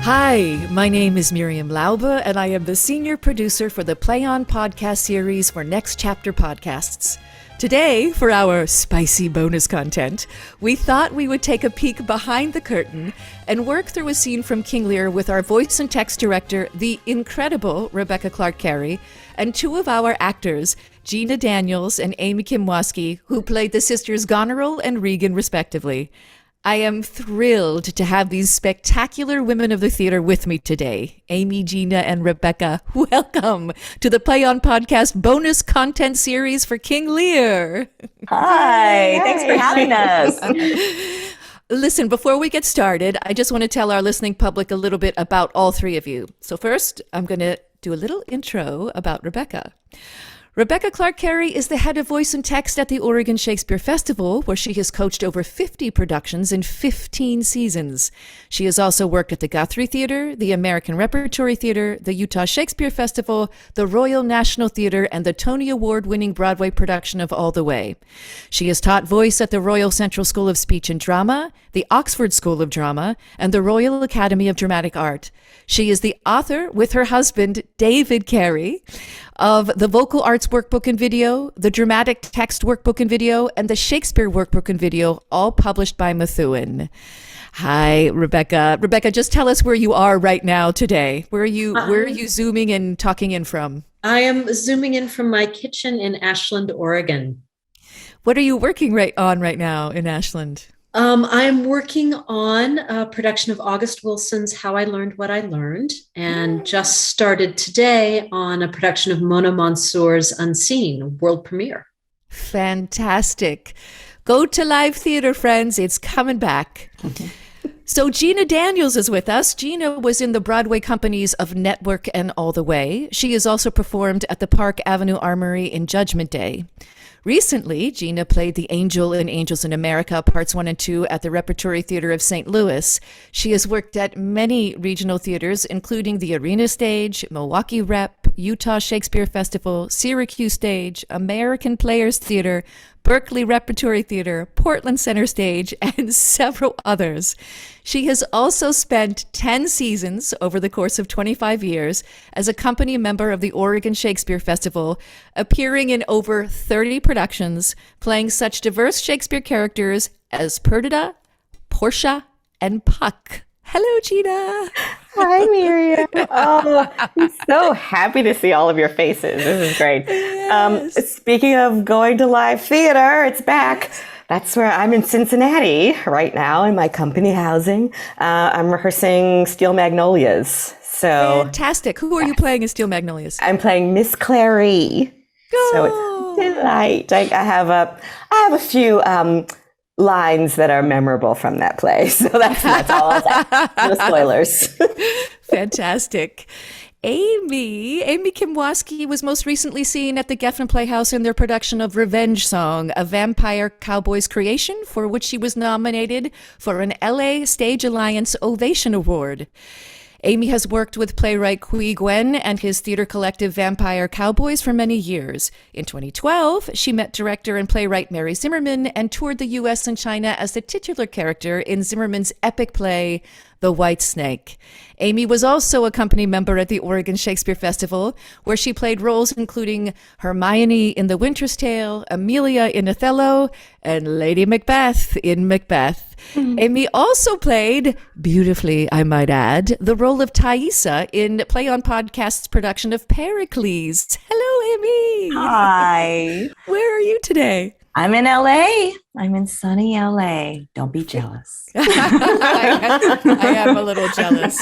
Hi, my name is Miriam Laube, and I am the senior producer for the Play On podcast series for Next Chapter Podcasts. Today, for our spicy bonus content, we thought we would take a peek behind the curtain and work through a scene from King Lear with our voice and text director, the incredible Rebecca Clark Carey, and two of our actors, Gina Daniels and KIM WASCHKE, who played the sisters Goneril and Regan, respectively. I am thrilled to have these spectacular women of the theater with me today. Amy, Gina, and Rebecca, welcome to the Play On Podcast bonus content series for King Lear. Hi, thanks for having us. Listen, before we get started, I just want to tell our listening public a little bit about all three of you. So first, I'm going to do a little intro about Rebecca. Rebecca Clark Carey is the head of voice and text at the Oregon Shakespeare Festival, where she has coached over 50 productions in 15 seasons. She has also worked at the Guthrie Theater, the American Repertory Theater, the Utah Shakespeare Festival, the Royal National Theater, and the Tony Award-winning Broadway production of All the Way. She has taught voice at the Royal Central School of Speech and Drama, the Oxford School of Drama, and the Royal Academy of Dramatic Art. She is the author, with her husband, David Carey, of the Vocal Arts Workbook and Video, the Dramatic Text Workbook and Video, and the Shakespeare Workbook and Video, all published by Methuen. Hi, Rebecca. Rebecca, just tell us where you are right now today. Where are you zooming and talking in from? I am zooming in from my kitchen in Ashland, Oregon. What are you working on right now in Ashland? I'm working on a production of August Wilson's How I Learned What I Learned, and just started today on a production of Mona Mansour's Unseen, world premiere. Fantastic. Go to live theater, friends. It's coming back. So Gina Daniels is with us. Gina was in the Broadway companies of Network and All the Way. She has also performed at the Park Avenue Armory in Judgment Day. Recently, Gina played the Angel in Angels in America, Parts 1 and 2 at the Repertory Theater of St. Louis. She has worked at many regional theaters, including the Arena Stage, Milwaukee Rep, Utah Shakespeare Festival, Syracuse Stage, American Players Theater, Berkeley Repertory Theater, Portland Center Stage, and several others. She has also spent 10 seasons over the course of 25 years as a company member of the Oregon Shakespeare Festival, appearing in over 30 productions, playing such diverse Shakespeare characters as Perdita, Portia, and Puck. Hello, Gina. Hi, Miriam. Oh, I'm so happy to see all of your faces. This is great. Yes. Speaking of going to live theater, it's back. That's where I'm in Cincinnati right now in my company housing. I'm rehearsing Steel Magnolias. So Fantastic. Who are you playing in Steel Magnolias? I'm playing Miss Clary. So it's a delight. I have a few lines that are memorable from that play. So that's all I'll say. No spoilers. Fantastic. Amy Kim Wascke was most recently seen at the Geffen Playhouse in their production of Revenge Song, a Vampire Cowboys creation, for which she was nominated for an LA Stage Alliance Ovation Award. Amy has worked with playwright Kui Gwen and his theater collective Vampire Cowboys for many years. In 2012, she met director and playwright Mary Zimmerman and toured the U.S. and China as the titular character in Zimmerman's epic play, The White Snake. Amy was also a company member at the Oregon Shakespeare Festival, where she played roles including Hermione in The Winter's Tale, Amelia in Othello, and Lady Macbeth in Macbeth. Amy also played, beautifully I might add, the role of Thaisa in Play On Podcast's production of Pericles. Hello, Amy. Hi. Where are you today? I'm in LA. I'm in sunny LA. Don't be jealous. I am a little jealous.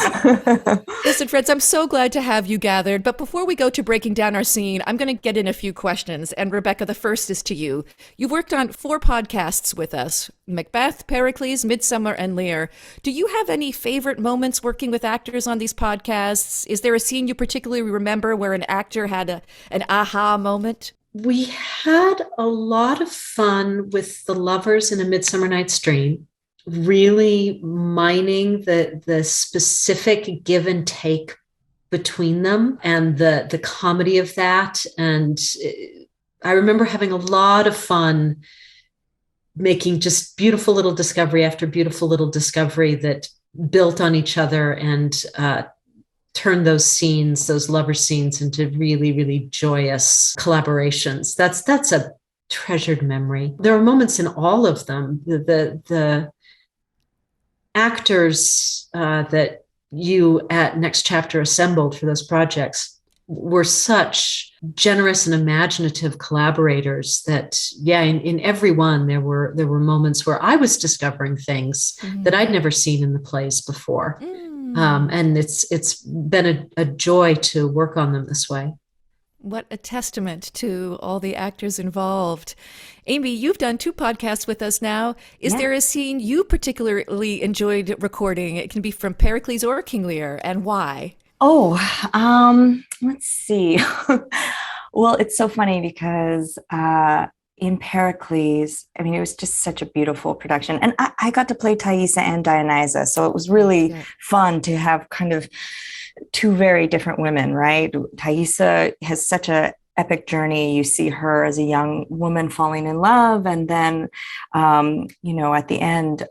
Listen, friends, I'm so glad to have you gathered. But before we go to breaking down our scene, I'm going to get in a few questions. And Rebecca, the first is to you. You've worked on 4 podcasts with us: Macbeth, Pericles, Midsummer, and Lear. Do you have any favorite moments working with actors on these podcasts? Is there a scene you particularly remember where an actor had an aha moment? We had a lot of fun with the lovers in A Midsummer Night's Dream, really mining the specific give and take between them and the comedy of that. And I remember having a lot of fun making just beautiful little discovery after beautiful little discovery that built on each other and turned those scenes, those lover scenes, into really, really joyous collaborations. That's a treasured memory. There are moments in all of them. The actors that you at Next Chapter assembled for those projects were such generous and imaginative collaborators that, in every one there were moments where I was discovering things that I'd never seen in the plays before. And it's been a joy to work on them this way. What a testament to all the actors involved. Amy, you've done 2 podcasts with us now. Is there a scene you particularly enjoyed recording? It can be from Pericles or King Lear, and why? Oh, let's see. Well, it's so funny because in Pericles, I mean, it was just such a beautiful production. And I got to play Thaisa and Dionysa, so it was really fun to have kind of 2 very different women, right? Thaisa has such a epic journey. You see her as a young woman falling in love, and then, at the end,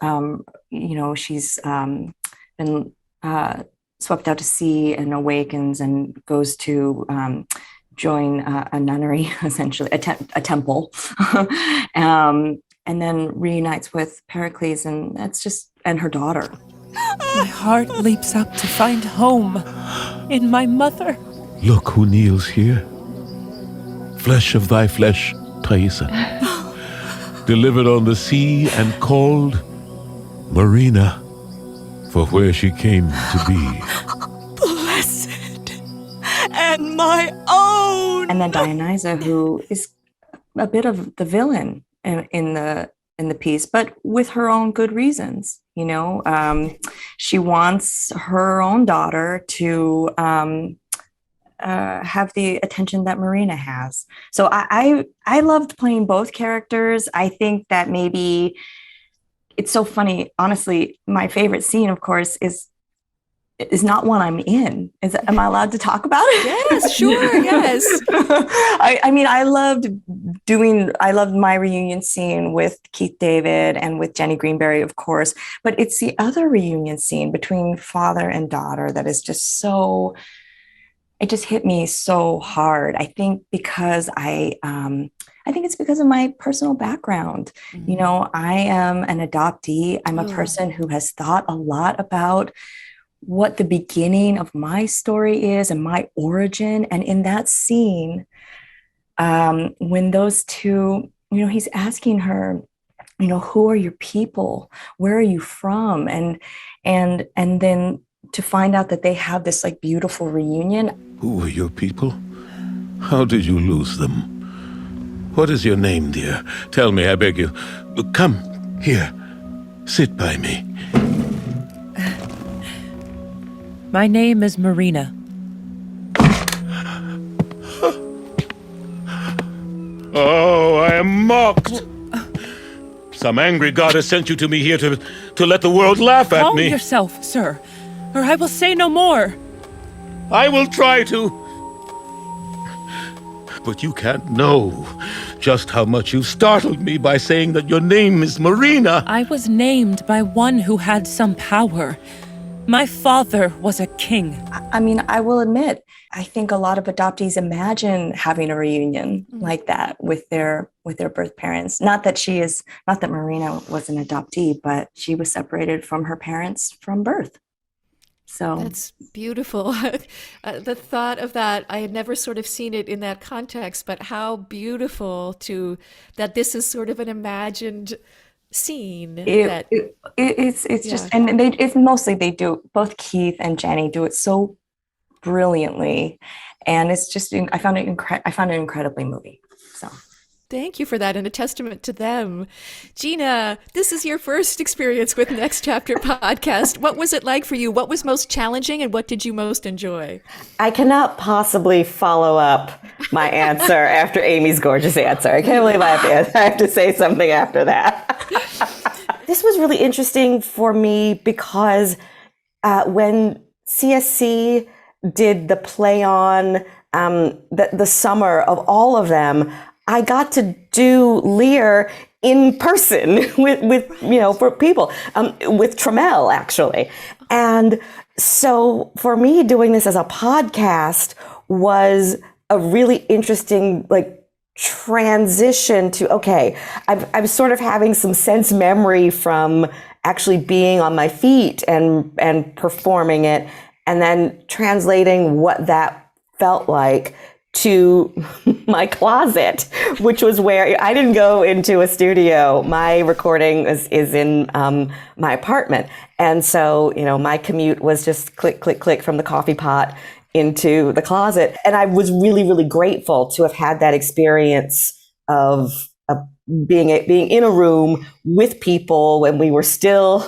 she's been swept out to sea and awakens and goes to join a nunnery, essentially a temple, and then reunites with Pericles, and and her daughter. My heart leaps up to find home in my mother. Look who kneels here. Flesh of thy flesh, Thaisa. Delivered on the sea and called Marina, for where she came to be. Blessed and my own. And then Dionysa, who is a bit of the villain in the piece, but with her own good reasons. She wants her own daughter to have the attention that Marina has. So I loved playing both characters. I think that maybe it's so funny. Honestly, my favorite scene, of course, is not one I'm in. Am I allowed to talk about it? Yes, sure, yes. I loved my reunion scene with Keith David and with Jenny Greenberry, of course, but it's the other reunion scene between father and daughter that is just so, it just hit me so hard. I think because I think it's because of my personal background. I am an adoptee. I'm a person who has thought a lot about what the beginning of my story is and my origin. And in that scene, when those 2, he's asking her, who are your people? Where are you from? And then to find out that they have this like beautiful reunion. Who are your people? How did you lose them? What is your name, dear? Tell me, I beg you. Come here. Sit by me. My name is Marina. Oh, I am mocked. Some angry goddess sent you to me here to let the world laugh at Calm me. yourself, sir, or I will say no more. I will try to. But you can't know just how much you startled me by saying that your name is Marina. I was named by one who had some power. My father was a king. I will admit, I think a lot of adoptees imagine having a reunion like that with their birth parents. Not that Marina was an adoptee, but she was separated from her parents from birth. So that's beautiful. The thought of that, I had never sort of seen it in that context, but how beautiful that this is sort of an imagined scene. It's just, and it's mostly they do, both Keith and Jenny do it so brilliantly, and it's just, I found it incredibly moving. So thank you for that, and a testament to them. Gina, this is your first experience with Next Chapter podcast. What was it like for you? What was most challenging, and what did you most enjoy? I cannot possibly follow up my answer after Amy's gorgeous answer. I can't believe I have to say something after that. This was really interesting for me because when CSC did the play on the summer of all of them, I got to do Lear in person with for people, with TRAMELL actually. And so for me, doing this as a podcast was a really interesting transition to, okay, I'm sort of having some sense memory from actually being on my feet and performing it, and then translating what that felt like to my closet, which was where I didn't go into a studio. My recording is in my apartment. And so, my commute was just click, click, click from the coffee pot into the closet. And I was really, really grateful to have had that experience of being in a room with people when we were still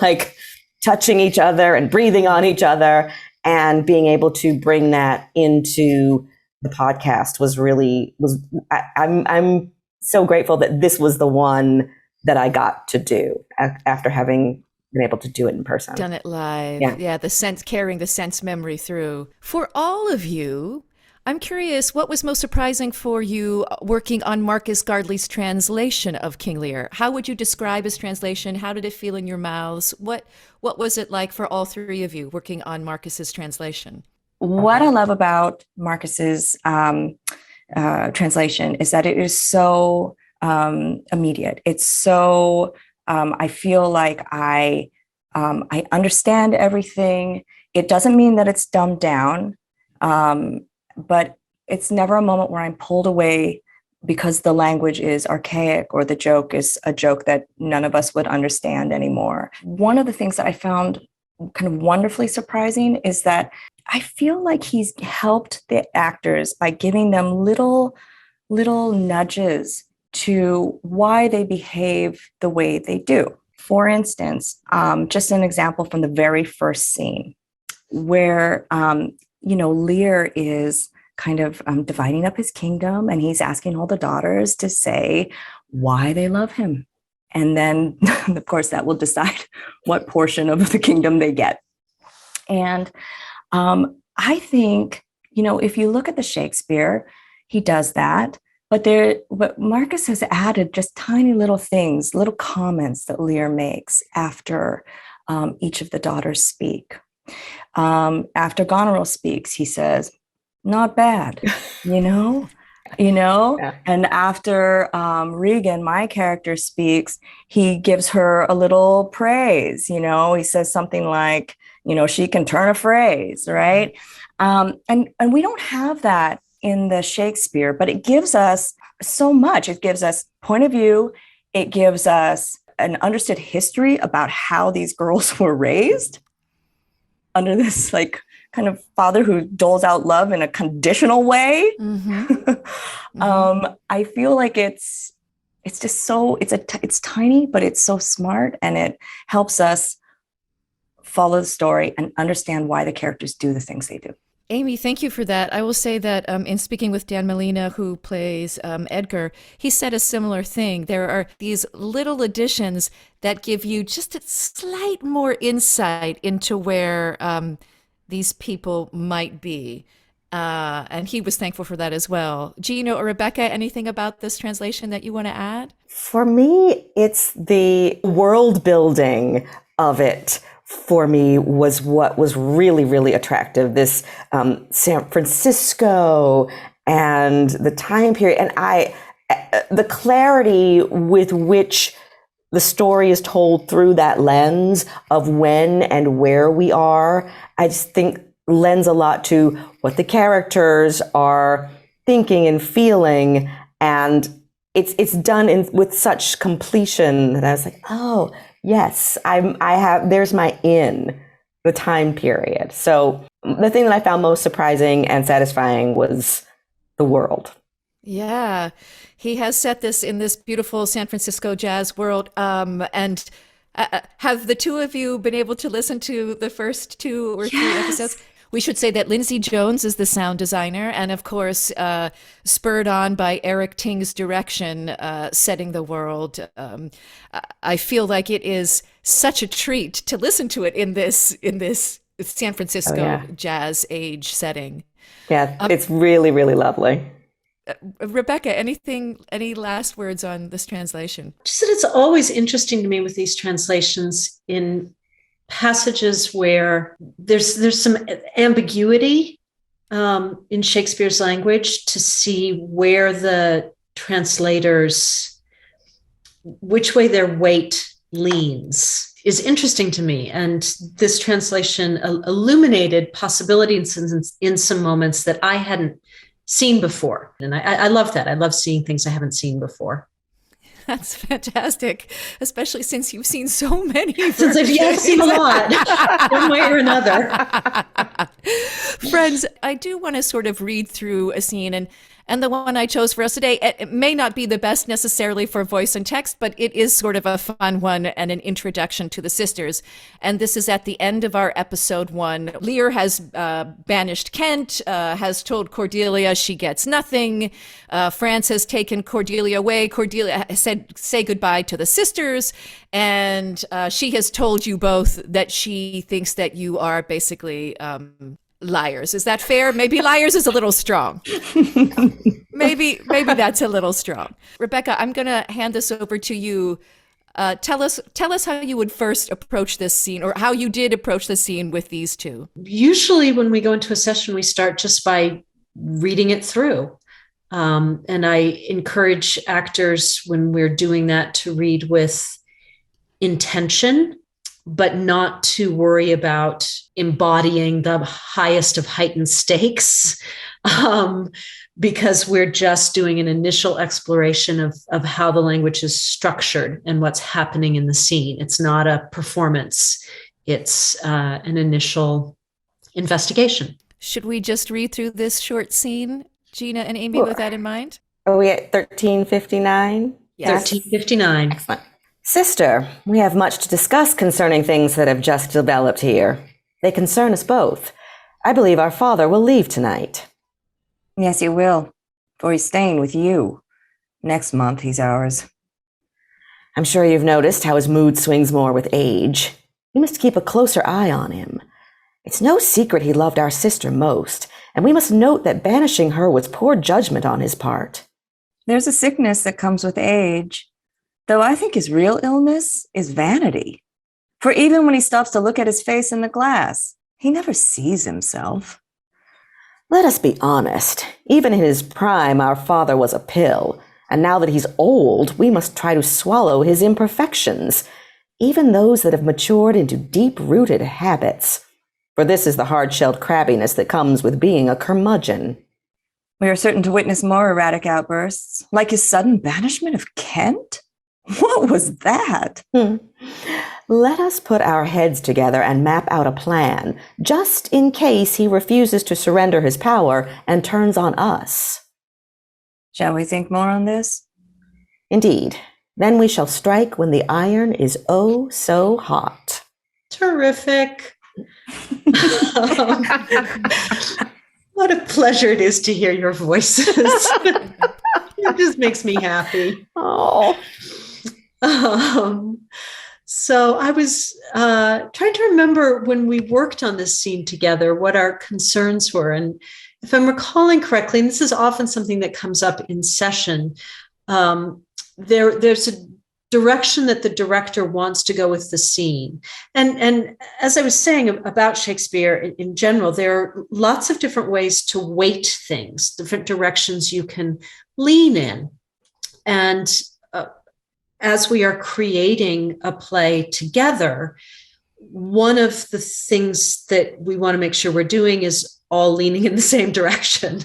touching each other and breathing on each other, and being able to bring that into the podcast I'm so grateful that this was the one that I got to do after having been able to do it in person. Done it live. Yeah. Carrying the sense memory through. For all of you, I'm curious, what was most surprising for you working on Marcus Gardley's translation of King Lear? How would you describe his translation? How did it feel in your mouths? What was it like for all three of you working on Marcus's translation? What I love about Marcus's translation is that it is so immediate. It's so, I feel like I understand everything. It doesn't mean that it's dumbed down, but it's never a moment where I'm pulled away because the language is archaic or the joke is a joke that none of us would understand anymore. One of the things that I found kind of wonderfully surprising is that I feel like he's helped the actors by giving them little nudges to why they behave the way they do. For instance, just an example from the very first scene where, Lear is kind of dividing up his kingdom, and he's asking all the daughters to say why they love him. And then, of course, that will decide what portion of the kingdom they get. And I think, if you look at the Shakespeare, he does that. But Marcus has added just tiny little things, little comments that Lear makes after each of the daughters speak. After Goneril speaks, he says, "Not bad," Yeah. And after Regan, my character, speaks, he gives her a little praise. He says something like, she can turn a phrase, right? And we don't have that in the Shakespeare, but it gives us so much. It gives us point of view. It gives us an understood history about how these girls were raised under this kind of father who doles out love in a conditional way. I feel like it's just so, it's tiny, but it's so smart, and it helps us follow the story and understand why the characters do the things they do. Amy, thank you for that. I will say that in speaking with Dan Molina, who plays Edgar, he said a similar thing. There are these little additions that give you just a slight more insight into where these people might be. And he was thankful for that as well. Gina or Rebecca, anything about this translation that you want to add? For me, it's the world building of it. For me, was what was really, really attractive. This San Francisco and the time period, and the clarity with which the story is told through that lens of when and where we are, I just think lends a lot to what the characters are thinking and feeling, and it's done with such completion that I was like, oh. Yes, there's my the time period. So the thing that I found most surprising and satisfying was the world. Yeah, he has set this in this beautiful San Francisco jazz world. And have the two of you been able to listen to the first 2 or 3 episodes? We should say that Lindsay Jones is the sound designer, and of course, spurred on by ERIC Ting's direction, setting the world. I feel like it is such a treat to listen to it in this San Francisco jazz age setting. Yeah, it's really, really lovely. Rebecca, any last words on this translation? Just that it's always interesting to me with these translations in passages where there's some ambiguity in Shakespeare's language, to see where the translators, which way their weight leans, is interesting to me. And this translation illuminated possibilities in some moments that I hadn't seen before. And I love that. I love seeing things I haven't seen before. That's fantastic, especially since you've seen so many. Since I've seen a lot, one way or another. Friends, I do want to sort of read through a scene, and the one I chose for us today, it may not be the best necessarily for voice and text, but it is sort of a fun one and an introduction to the sisters. And this is at the end of our episode 1. Lear has banished Kent, has told Cordelia she gets nothing. France has taken Cordelia away. Cordelia said, say goodbye to the sisters. And she has told you both that she thinks that you are basically liars. Is that fair? Maybe liars is a little strong. Maybe that's a little strong. Rebecca, I'm going to hand this over to you. Tell us how you would first approach this scene, or how you did approach the scene with these two. Usually when we go into a session, we start just by reading it through. And I encourage actors, when we're doing that, to read with intention, but not to worry about embodying the highest of heightened stakes, because we're just doing an initial exploration of how the language is structured and what's happening in the scene. It's not a performance. It's an initial investigation. Should we just read through this short scene, Gina and Amy, with that in mind? Are we at 1359? Yes. 1359. Excellent. Sister, we have much to discuss concerning things that have just developed here. They concern us both. I believe our father will leave tonight. Yes, he will, for he's staying with you. Next month, he's ours. I'm sure you've noticed how his mood swings more with age. We must keep a closer eye on him. It's no secret he loved our sister most, and we must note that banishing her was poor judgment on his part. There's a sickness that comes with age, though I think his real illness is vanity. For even when he stops to look at his face in the glass, he never sees himself. Let us be honest. Even in his prime, our father was a pill, and now that he's old, we must try to swallow his imperfections, even those that have matured into deep-rooted habits. For this is the hard-shelled crabbiness that comes with being a curmudgeon. We are certain to witness more erratic outbursts, like his sudden banishment of Kent. What was that? Let us put our heads together and map out a plan, just in case he refuses to surrender his power and turns on us. Shall we think more on this? Indeed. Then we shall strike when the iron is oh so hot. Terrific. What a pleasure it is to hear your voices. It just makes me happy. Oh. So I was trying to remember when we worked on this scene together, what our concerns were. And if I'm recalling correctly, and this is often something that comes up in session, there's a direction that the director wants to go with the scene. And as I was saying about Shakespeare in general, there are lots of different ways to weight things, different directions you can lean in. And as we are creating a play together, one of the things that we want to make sure we're doing is all leaning in the same direction.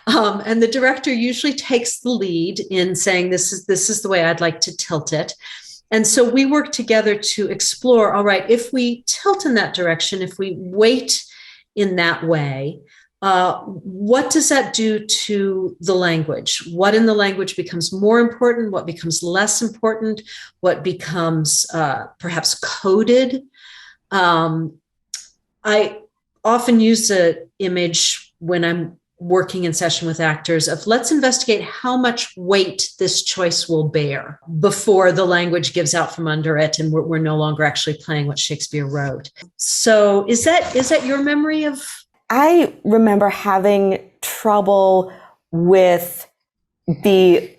And the director usually takes the lead in saying, this is the way I'd like to tilt it. And so we work together to explore, all right, if we tilt in that direction, if we weight in that way, what does that do to the language? What in the language becomes more important? What becomes less important? What becomes perhaps coded? I often use the image when I'm working in session with actors of let's investigate how much weight this choice will bear before the language gives out from under it and we're no longer actually playing what Shakespeare wrote. So is that your memory of? I remember having trouble with the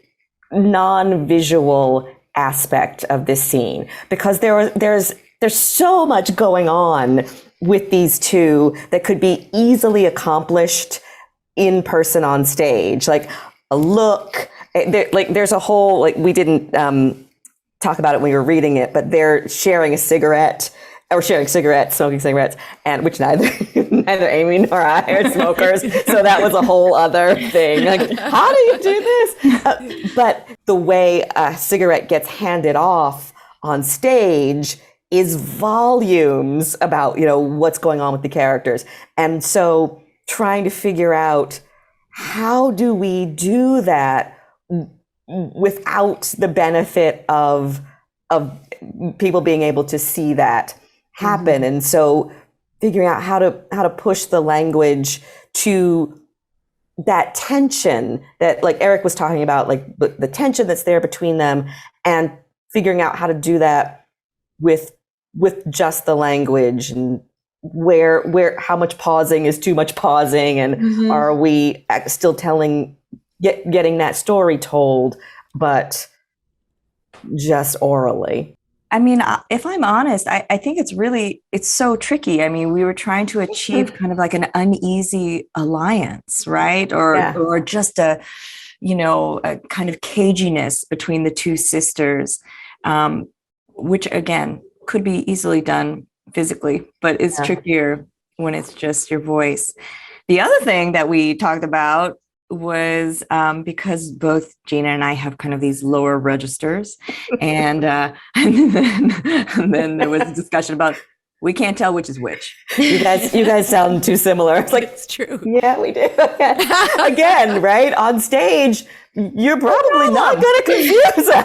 non-visual aspect of this scene, because there's so much going on with these two that could be easily accomplished in person on stage, like a look. There's a whole, like, we didn't talk about it when we were reading it, but they're sharing a cigarette, or sharing cigarettes, smoking cigarettes, and which neither Amy nor I are smokers, so that was a whole other thing. Like, how do you do this? But the way a cigarette gets handed off on stage is volumes about, you know, what's going on with the characters. And so trying to figure out, how do we do that without the benefit of people being able to see that happen? Mm-hmm. And so figuring out how to push the language to that tension that, like Eric was talking about, like the tension that's there between them, and figuring out how to do that with just the language, and where how much pausing is too much pausing, and mm-hmm. are we still getting that story told, but just orally. I mean, if I'm honest, I think it's so tricky. I mean, we were trying to achieve kind of like an uneasy alliance, right? Or just a kind of caginess between the two sisters, which again could be easily done physically, but it's trickier when it's just your voice. The other thing that we talked about was because both Gina and I have kind of these lower registers, and then there was a discussion about, we can't tell which is which. You guys sound too similar. It's like, it's true. Yeah, we do. Again, right? On stage, you're probably not going to confuse us.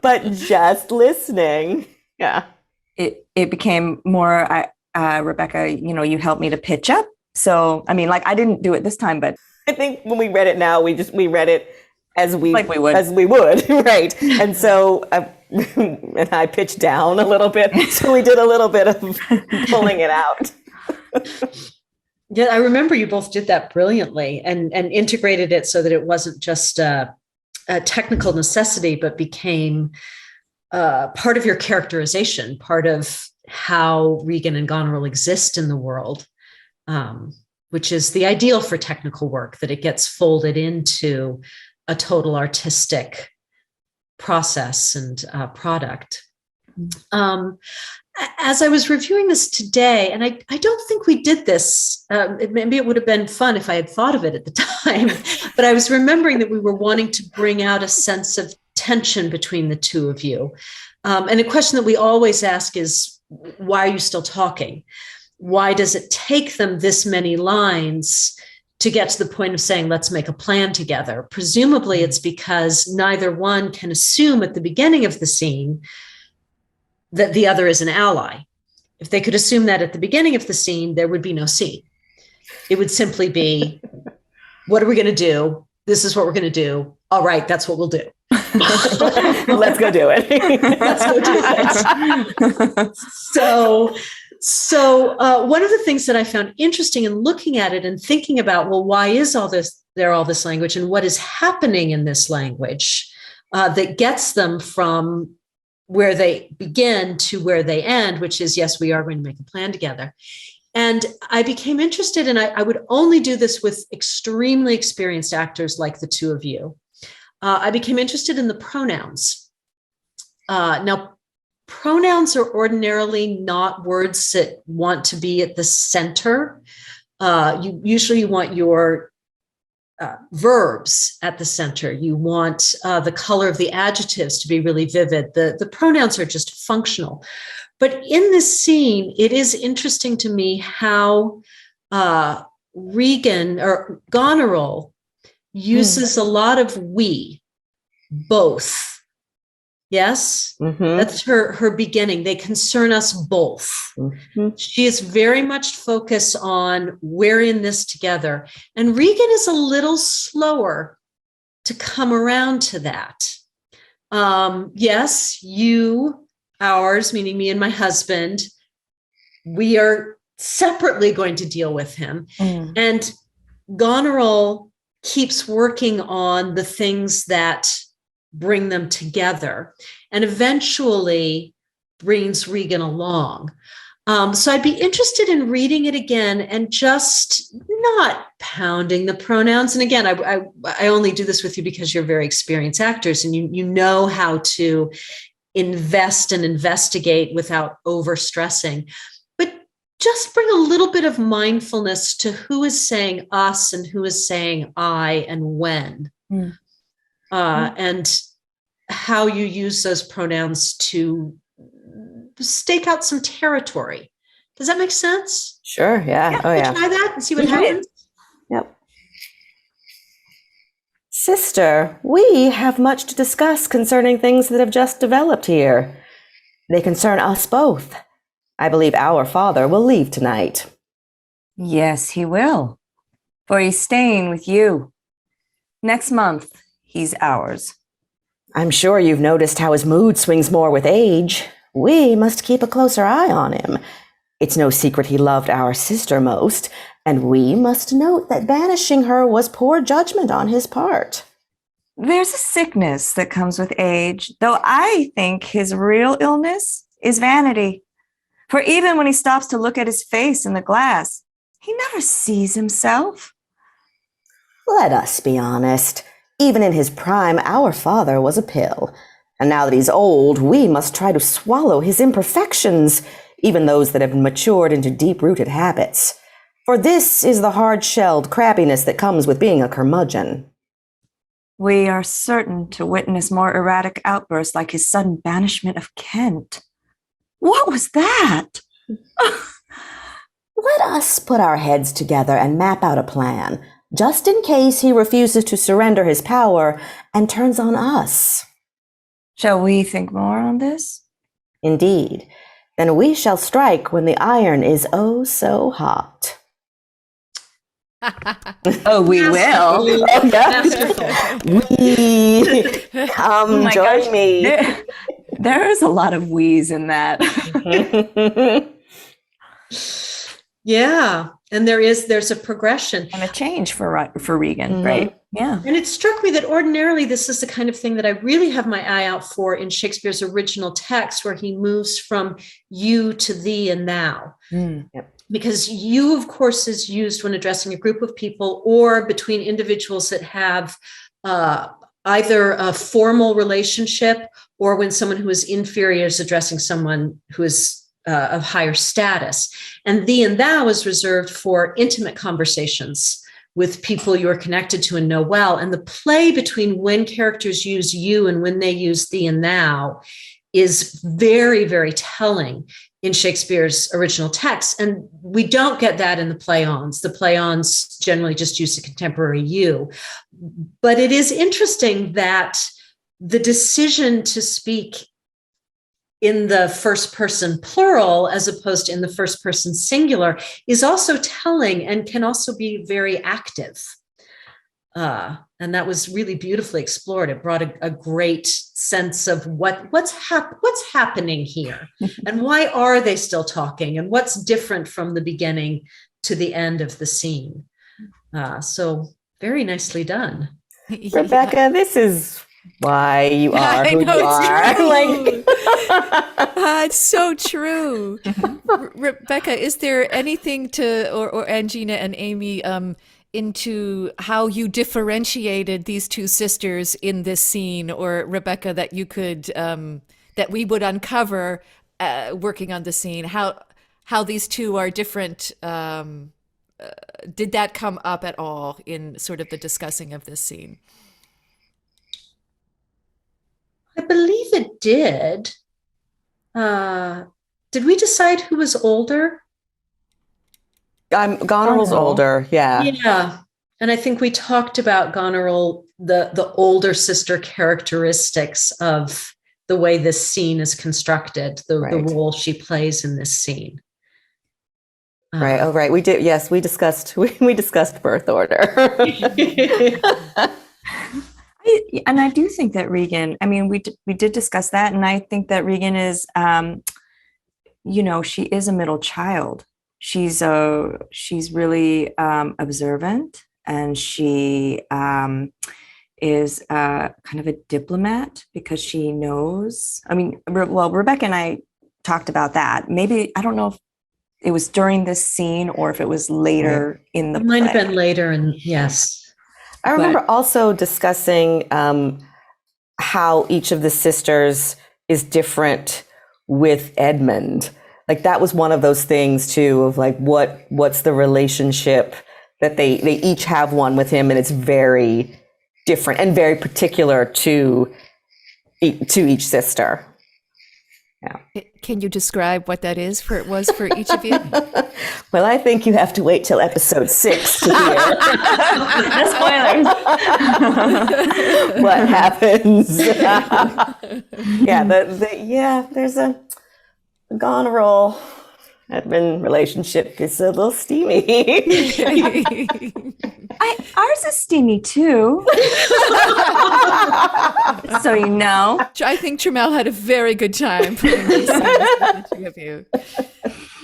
But just listening. Yeah. It became more, Rebecca, you helped me to pitch up. So, I mean, like, I didn't do it this time, but I think when we read it now, we read it as we would, right? And so, and I pitched down a little bit, so we did a little bit of pulling it out. Yeah, I remember you both did that brilliantly, and integrated it so that it wasn't just a technical necessity, but became part of your characterization, part of how Regan and Goneril exist in the world. Which is the ideal for technical work, that it gets folded into a total artistic process and product. As I was reviewing this today, and I don't think we did this, maybe it would have been fun if I had thought of it at the time, but I was remembering that we were wanting to bring out a sense of tension between the two of you. And a question that we always ask is, why are you still talking? Why does it take them this many lines to get to the point of saying, let's make a plan together? Presumably it's because neither one can assume at the beginning of the scene that the other is an ally. If they could assume that at the beginning of the scene, there would be no scene. It would simply be, what are we going to do? This is what we're going to do. All right, that's what we'll do. Let's go do it. Let's go do it. So one of the things that I found interesting in looking at it and thinking about, well, why is all this language, and what is happening in this language that gets them from where they begin to where they end, which is, yes, we are going to make a plan together. And I became interested, and I would only do this with extremely experienced actors like the two of you. I became interested in the pronouns. Now, pronouns are ordinarily not words that want to be at the center. You usually want your verbs at the center. You want the color of the adjectives to be really vivid. The pronouns are just functional. But in this scene, it is interesting to me how Regan or Goneril uses a lot of we, both. Yes, that's her beginning. They concern us both. She is very much focused on, we're in this together. And Regan is a little slower to come around to that. Yes, you, ours, meaning me and my husband, we are separately going to deal with him. And Goneril keeps working on the things that bring them together and eventually brings Regan along. So I'd be interested in reading it again and just not pounding the pronouns. And again, I only do this with you because you're very experienced actors and you know how to invest and investigate without overstressing. But just bring a little bit of mindfulness to who is saying us and who is saying I and when. And how you use those pronouns to stake out some territory. Does that make sense? Sure. Yeah. Oh, yeah. Try that and see what happens. Yep. Sister, we have much to discuss concerning things that have just developed here. They concern us both. I believe our father will leave tonight. Yes, he will. For he's staying with you. Next month, he's ours. I'm sure you've noticed how his mood swings more with age. We must keep a closer eye on him. It's no secret he loved our sister most, and we must note that banishing her was poor judgment on his part. There's a sickness that comes with age, though I think his real illness is vanity. For even when he stops to look at his face in the glass, he never sees himself. Let us be honest. Even in his prime, our father was a pill. And now that he's old, we must try to swallow his imperfections, even those that have matured into deep-rooted habits. For this is the hard-shelled crabbiness that comes with being a curmudgeon. We are certain to witness more erratic outbursts like his sudden banishment of Kent. What was that? Let us put our heads together and map out a plan, just in case he refuses to surrender his power and turns on us. Shall we think more on this? Indeed. Then we shall strike when the iron is oh so hot. Oh, we will. Oh, yeah. We come, join me. There is a lot of wheeze in that. Yeah. And there's a progression. And a change for Regan, right? Yeah. And it struck me that ordinarily this is the kind of thing that I really have my eye out for in Shakespeare's original text, where he moves from you to thee and thou. Yep. Because you, of course, is used when addressing a group of people or between individuals that have either a formal relationship or when someone who is inferior is addressing someone who is of higher status. And thee and thou is reserved for intimate conversations with people you're connected to and know well. And the play between when characters use you and when they use thee and thou is very, very telling in Shakespeare's original text. And we don't get that in the play-ons. The play-ons generally just use the contemporary you. But it is interesting that the decision to speak in the first person plural as opposed to in the first person singular is also telling and can also be very active. And that was really beautifully explored. It brought a great sense of what's happening here and why are they still talking and what's different from the beginning to the end of the scene. So very nicely done. Rebecca, this is why you are who you are. Like, it's so true. Rebecca, is there anything or Gina and Amy, into how you differentiated these two sisters in this scene, or Rebecca, that you could, that we would uncover working on the scene, how these two are different? Did that come up at all in sort of the discussing of this scene? I believe it did. Did we decide who was older? Goneril's older, yeah. Yeah. And I think we talked about Goneril, the older sister characteristics of the way this scene is constructed, the role she plays in this scene. Right. Oh, right. We did. Yes, we discussed birth order. And I do think that Regan, I mean, we did discuss that. And I think that Regan is, she is a middle child. She's really observant. and she is kind of a diplomat because she knows. I mean, well, Rebecca and I talked about that. Maybe, I don't know if it was during this scene or if it was later in the play. Might have been later, and yes. I remember also discussing how each of the sisters is different with Edmund. Like that was one of those things too, of like what's the relationship that they each have one with him, and it's very different and very particular to each sister. Yeah. Can you describe what that is for each of you? Well, I think you have to wait till episode 6 to hear Spoilers. what happens. There's a Goneril Edmund relationship is a little steamy. Ours is steamy too. So you know. I think TRAMELL had a very good time putting these scenes with the two of you.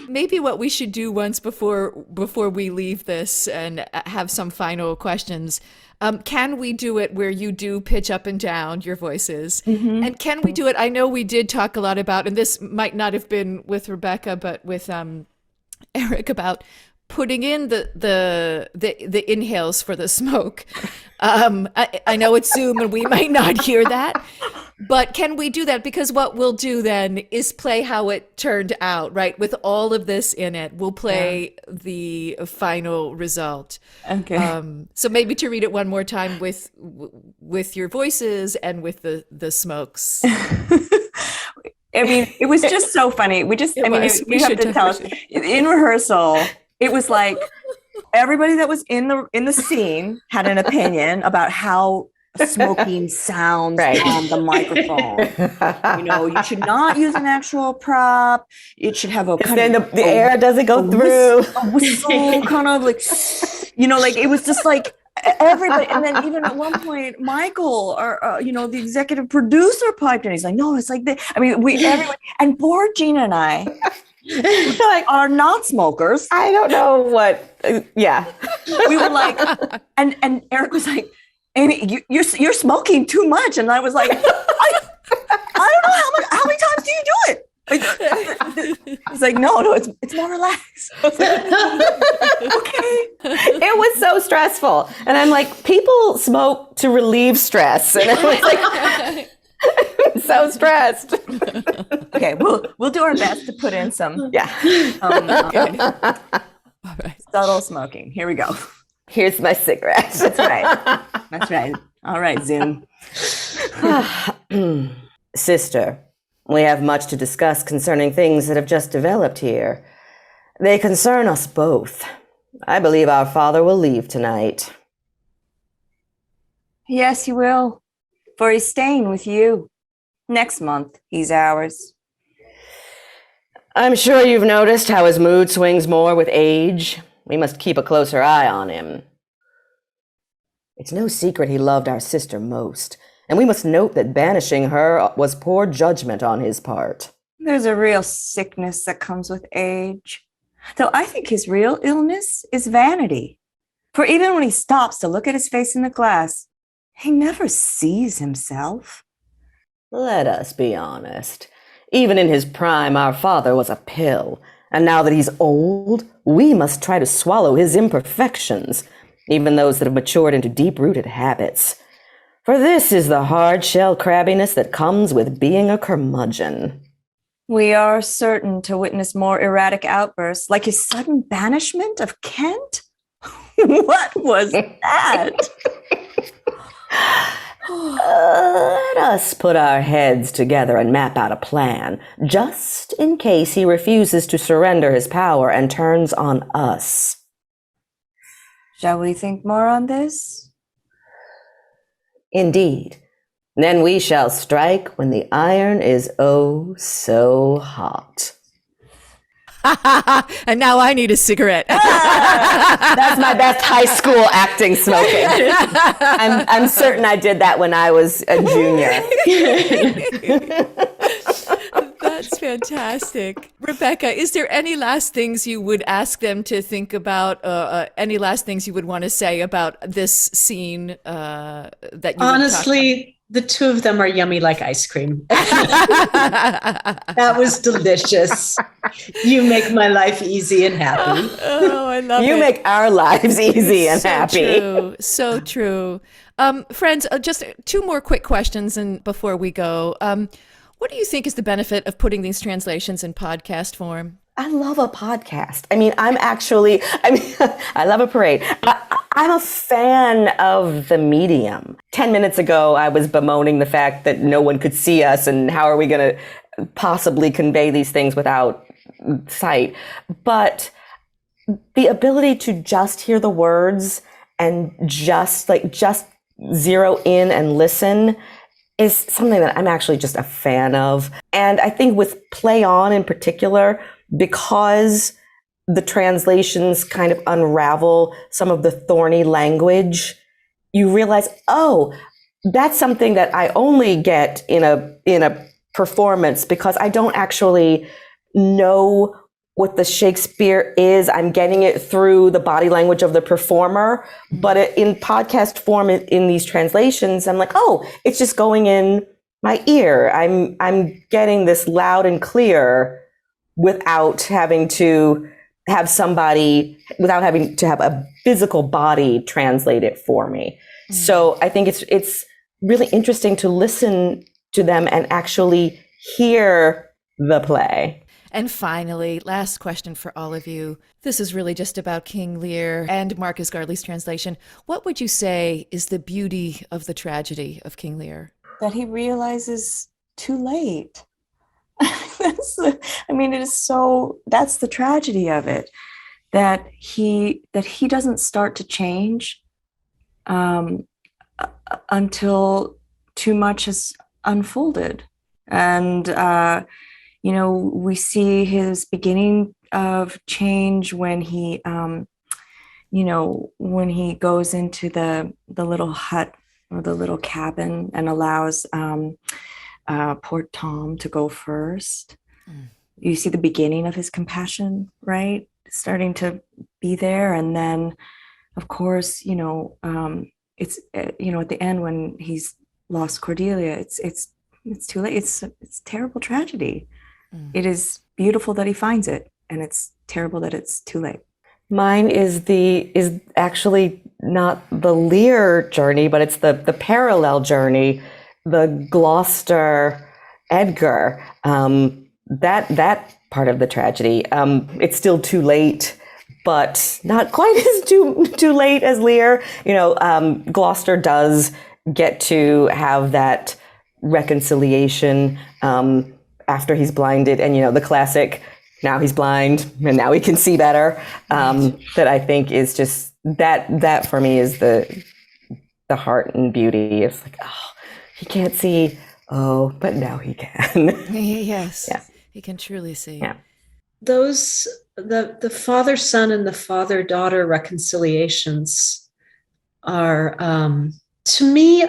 Maybe what we should do once before we leave this and have some final questions. Can we do it where you do pitch up and down your voices? Mm-hmm. And can we do it? I know we did talk a lot about, and this might not have been with Rebecca, but with ERIC, about putting in the inhales for the smoke. I know it's Zoom and we might not hear that, but can we do that? Because what we'll do then is play how it turned out, right? With all of this in it, we'll play the final result. Okay. So maybe to read it one more time with your voices and with the smokes. I mean, it was just so funny. We have to tell us in rehearsal. It was like everybody that was in the scene had an opinion about how smoking sounds on the microphone. You know, you should not use an actual prop. It should have a kind of the air doesn't go through. A whistle, kind of like, you know, like it was just like everybody. And then even at one point, Michael, or the executive producer, piped in. He's like, "No, it's like this." I mean, everyone, and poor Gina and I. Like are not smokers. I don't know what. We were like, and Eric was like, "Amy, you're smoking too much," and I was like, I don't know how many times do you do it? He's like, no, it's more relaxed. Like, okay. It was so stressful, and I'm like, people smoke to relieve stress, and I was like. I'm so stressed. Okay, we'll do our best to put in some subtle smoking. Here we go. Here's my cigarette. That's right. That's right. All right, Zoom. Sister, we have much to discuss concerning things that have just developed here. They concern us both. I believe our father will leave tonight. Yes, he will. For he's staying with you. Next month, he's ours. I'm sure you've noticed how his mood swings more with age. We must keep a closer eye on him. It's no secret he loved our sister most, and we must note that banishing her was poor judgment on his part. There's a real sickness that comes with age. Though I think his real illness is vanity. For even when he stops to look at his face in the glass, he never sees himself. Let us be honest. Even in his prime, our father was a pill. And now that he's old, we must try to swallow his imperfections, even those that have matured into deep-rooted habits. For this is the hard-shell crabbiness that comes with being a curmudgeon. We are certain to witness more erratic outbursts, like his sudden banishment of Kent. What was that? Let us put our heads together and map out a plan, just in case he refuses to surrender his power and turns on us. Shall we think more on this? Indeed. Then we shall strike when the iron is oh so hot. And now I need a cigarette. That's my best high school acting smoking. I'm certain I did that when I was a junior. That's fantastic. Rebecca, is there any last things you would ask them to think about? Any last things you would want to say about this scene that you Honestly, the two of them are yummy like ice cream. That was delicious. You make my life easy and happy. Oh, I love it. You make our lives easy and So happy. True. So true. Friends, just two more quick questions and before we go. What do you think is the benefit of putting these translations in podcast form? I love a podcast. I love a parade. I'm a fan of the medium. 10 minutes ago, I was bemoaning the fact that no one could see us and how are we going to possibly convey these things without sight. But the ability to just hear the words and just zero in and listen is something that I'm actually just a fan of. And I think with Play On in particular, because the translations kind of unravel some of the thorny language, you realize, oh, that's something that I only get in a performance because I don't actually know what the Shakespeare is. I'm getting it through the body language of the performer. But in podcast form, in these translations, I'm like, oh, it's just going in my ear. I'm getting this loud and clear without having to have a physical body translate it for me. So I think it's really interesting to listen to them and actually hear the play. And finally, last question for all of you. This is really just about King Lear and Marcus Gardeley's translation. What would you say is the beauty of the tragedy of King Lear? That he realizes too late. That's the tragedy of it. That he doesn't start to change until too much has unfolded. And we see his beginning of change when he goes into the little hut or the little cabin and allows poor Tom to go first. You see the beginning of his compassion, right? Starting to be there. And then, of course, it's at the end when he's lost Cordelia, it's too late. It's terrible tragedy. It is beautiful that he finds it, and it's terrible that it's too late. Mine is actually not the Lear journey, but it's the parallel journey, the Gloucester Edgar. That part of the tragedy. It's still too late, but not quite as too late as Lear. Gloucester does get to have that reconciliation after he's blinded, and the classic, now he's blind and now he can see better, that I think is just that for me is the heart and beauty. It's like, oh, he can't see, oh, but now he can. Yes, yeah. He can truly see. Yeah. Those the father-son and the father-daughter reconciliations are, to me,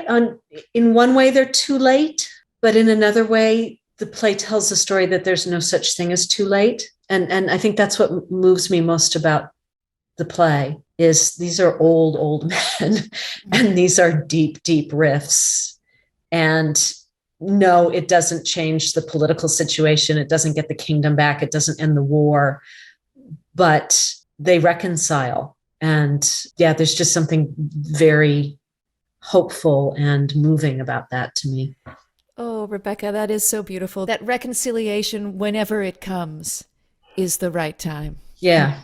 in one way they're too late, but in another way the play tells a story that there's no such thing as too late. And I think that's what moves me most about the play is these are old men and these are deep riffs. And no, it doesn't change the political situation. It doesn't get the kingdom back. It doesn't end the war, but they reconcile. And yeah, there's just something very hopeful and moving about that to me. Oh, Rebecca, that is so beautiful. That reconciliation, whenever it comes, is the right time. Yeah.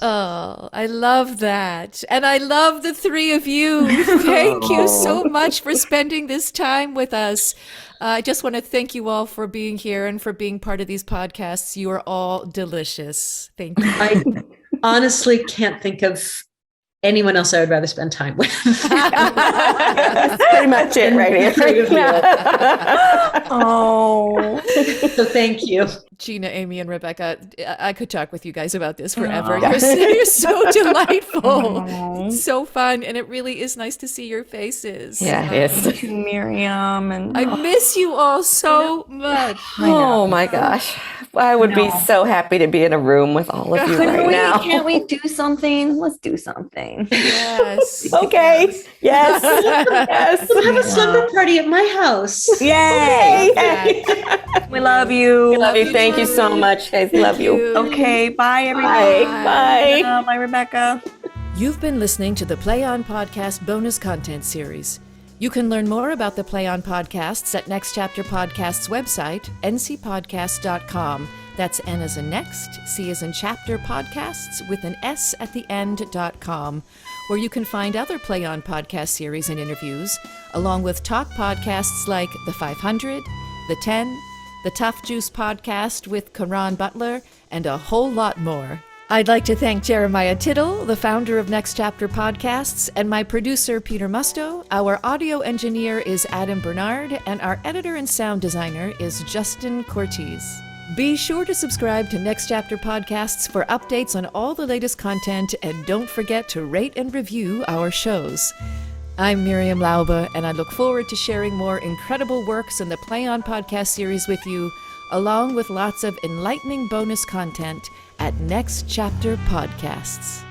Oh, I love that. And I love the three of you. Thank you so much for spending this time with us. I just want to thank you all for being here and for being part of these podcasts. You are all delicious. Thank you. I honestly can't think of anyone else I would rather spend time with. That's pretty much it right here. Oh. So thank you. Gina, Amy, and Rebecca, I could talk with you guys about this forever. You're so delightful. So fun. And it really is nice to see your faces. Yeah, it is. To Miriam and I miss you all so much. Oh my gosh. I would be so happy to be in a room with all of you right now. Can't we do something? Let's do something. Yes. Okay. Yes. Yes. We'll have a slumber party at my house. Yay! Okay. We love you. We love you. Thank you so much, guys. Love you. Okay, bye everybody. Bye. Bye. Bye, Rebecca. You've been listening to the Play On Podcast bonus content series. You can learn more about the Play On Podcasts at Next Chapter Podcast's website, ncpodcast.com. That's N as in next, C as in chapter podcasts with an S at the end.com, where you can find other Play On podcast series and interviews, along with talk podcasts like The 500, The 10, The Tough Juice Podcast with Karan Butler, and a whole lot more. I'd like to thank Jeremiah Tittle, the founder of Next Chapter Podcasts, and my producer, Peter Musto. Our audio engineer is Adam Bernard, and our editor and sound designer is Justin Cortez. Be sure to subscribe to Next Chapter Podcasts for updates on all the latest content, and don't forget to rate and review our shows. I'm Miriam Lauba, and I look forward to sharing more incredible works in the Play On podcast series with you, along with lots of enlightening bonus content at Next Chapter Podcasts.